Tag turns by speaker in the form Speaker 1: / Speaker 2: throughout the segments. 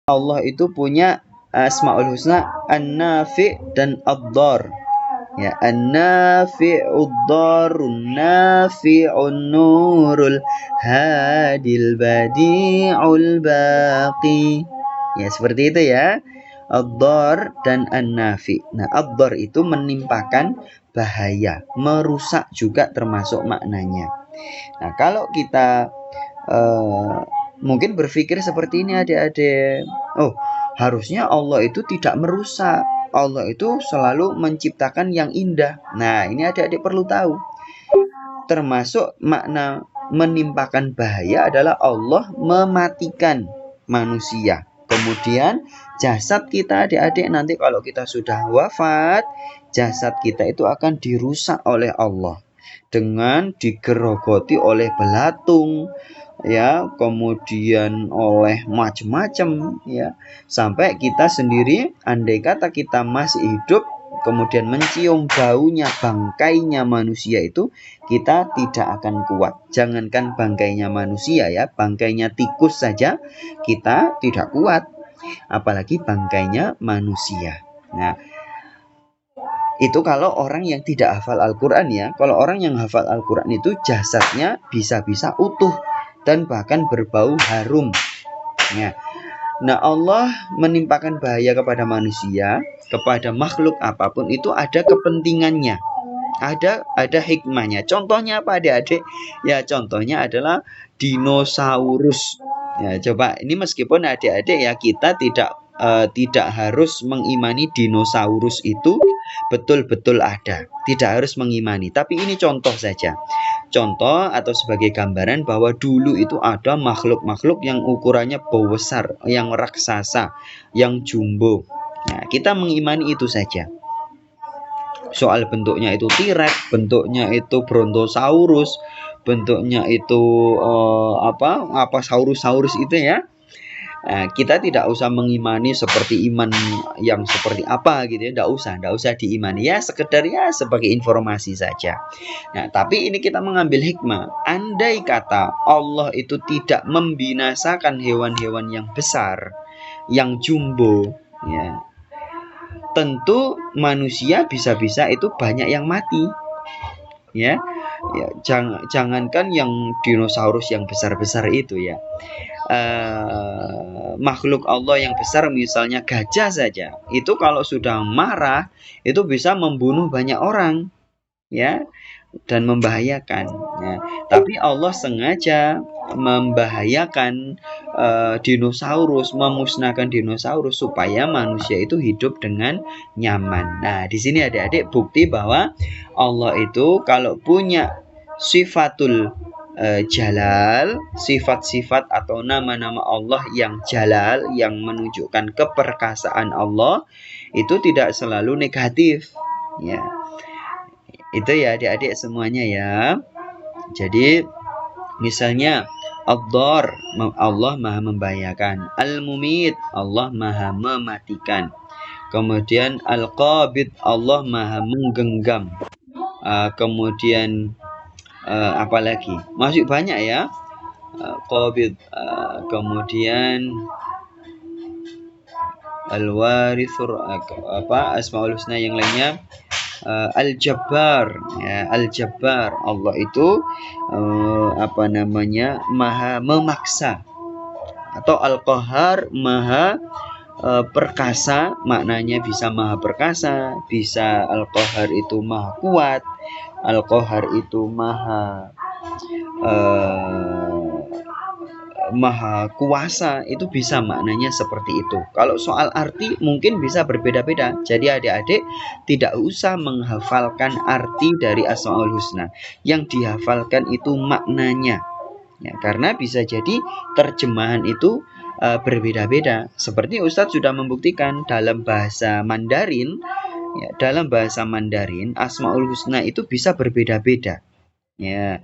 Speaker 1: Allah itu punya Asmaul Husna An-Nafi' dan Ad-Dar. Ya, An-Nafi'ud Darun Nafi'un Nurul Hadil Badi'ul Baqi. Ya, seperti itu ya. Ad-Dar dan An-Nafi'. Nah, Ad-Dar itu menimpakan bahaya, merusak juga termasuk maknanya. Nah, kalau kita mungkin berpikir seperti ini adik-adik. Oh, harusnya Allah itu tidak merusak. Allah itu selalu menciptakan yang indah. Nah, ini adik-adik perlu tahu. Termasuk makna menimpakan bahaya adalah Allah mematikan manusia. Kemudian jasad kita adik-adik nanti kalau kita sudah wafat, jasad kita itu akan dirusak oleh Allah dengan digerogoti oleh belatung, ya, kemudian oleh macam-macam, ya, sampai kita sendiri andai kata kita masih hidup kemudian mencium baunya bangkainya manusia itu, kita tidak akan kuat. Jangankan bangkainya manusia ya, bangkainya tikus saja kita tidak kuat, apalagi bangkainya manusia. Nah, itu kalau orang yang tidak hafal Al-Quran ya. Kalau orang yang hafal Al-Quran itu jasadnya bisa-bisa utuh dan bahkan berbau harum. Ya. Nah, Allah menimpakan bahaya kepada manusia, kepada makhluk apapun itu ada kepentingannya. Ada hikmahnya. Contohnya apa adik-adik? Ya, contohnya adalah dinosaurus. Ya, coba ini meskipun adik-adik ya kita tidak harus mengimani dinosaurus itu betul-betul ada. Tidak harus mengimani. Tapi ini contoh saja. Contoh atau sebagai gambaran bahwa dulu itu ada makhluk-makhluk yang ukurannya besar, yang raksasa, yang jumbo. Nah, kita mengimani itu saja. Soal bentuknya itu T-Rex, bentuknya itu Brontosaurus, bentuknya itu apa saurus itu ya. Nah, kita tidak usah mengimani seperti iman yang seperti apa gitu ya, tidak usah diimani ya, sekedar ya sebagai informasi saja. Nah, tapi ini kita mengambil hikmah. Andai kata Allah itu tidak membinasakan hewan-hewan yang besar, yang jumbo, ya, tentu manusia bisa-bisa itu banyak yang mati, ya. Ya, jangankan yang dinosaurus yang besar-besar itu ya. Makhluk Allah yang besar misalnya gajah saja itu kalau sudah marah itu bisa membunuh banyak orang ya dan membahayakan ya. Tapi Allah sengaja membahayakan dinosaurus, memusnahkan dinosaurus supaya manusia itu hidup dengan nyaman. Nah, di sini adik-adik bukti bahwa Allah itu kalau punya sifatul jalal, sifat-sifat atau nama-nama Allah yang jalal, yang menunjukkan keperkasaan Allah, itu tidak selalu negatif ya. Itu ya adik-adik semuanya ya. Jadi misalnya Ad-Dar, Allah maha membahayakan. Al-Mumit, Allah maha mematikan. Kemudian Al-Qabid, Allah maha menggenggam. Kemudian apalagi masih banyak ya, Qabid, kemudian Al-Warithur, Asmaul Husna yang lainnya, Al-Jabbar ya, Al-Jabbar, Allah itu maha memaksa, atau Al-Qahar, maha perkasa, maknanya bisa maha perkasa, bisa Al-Qahar itu maha kuat, Al-Qahar itu maha kuasa, itu bisa maknanya seperti itu. Kalau soal arti mungkin bisa berbeda-beda. Jadi adik-adik tidak usah menghafalkan arti dari Asmaul Husna. Yang dihafalkan itu maknanya. Ya, karena bisa jadi terjemahan itu berbeda-beda. Seperti Ustadz sudah membuktikan dalam bahasa Mandarin, ya, dalam bahasa Mandarin Asmaul Husna itu bisa berbeda-beda. Ya,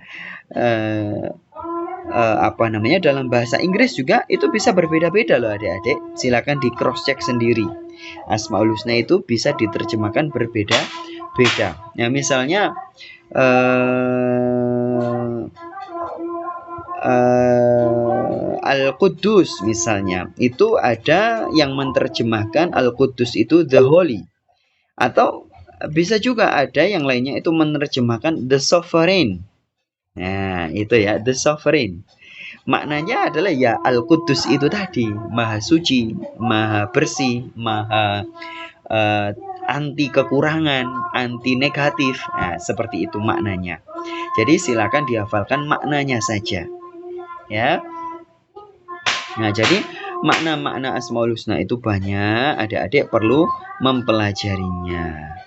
Speaker 1: dalam bahasa Inggris juga itu bisa berbeda-beda loh adik-adik. Silakan di cross check sendiri. Asmaul Husna itu bisa diterjemahkan berbeda-beda. Ya, misalnya Al-Quddus misalnya, itu ada yang menerjemahkan Al-Quddus itu the holy, atau bisa juga ada yang lainnya itu menerjemahkan the sovereign. Nah, itu ya, the sovereign. Maknanya adalah ya Al-Quddus itu tadi, maha suci, maha bersih, maha anti kekurangan, anti negatif. Nah, seperti itu maknanya. Jadi silakan dihafalkan maknanya saja. Ya. Nah, jadi makna-makna Asmaul Husna itu banyak, adik-adik perlu mempelajarinya.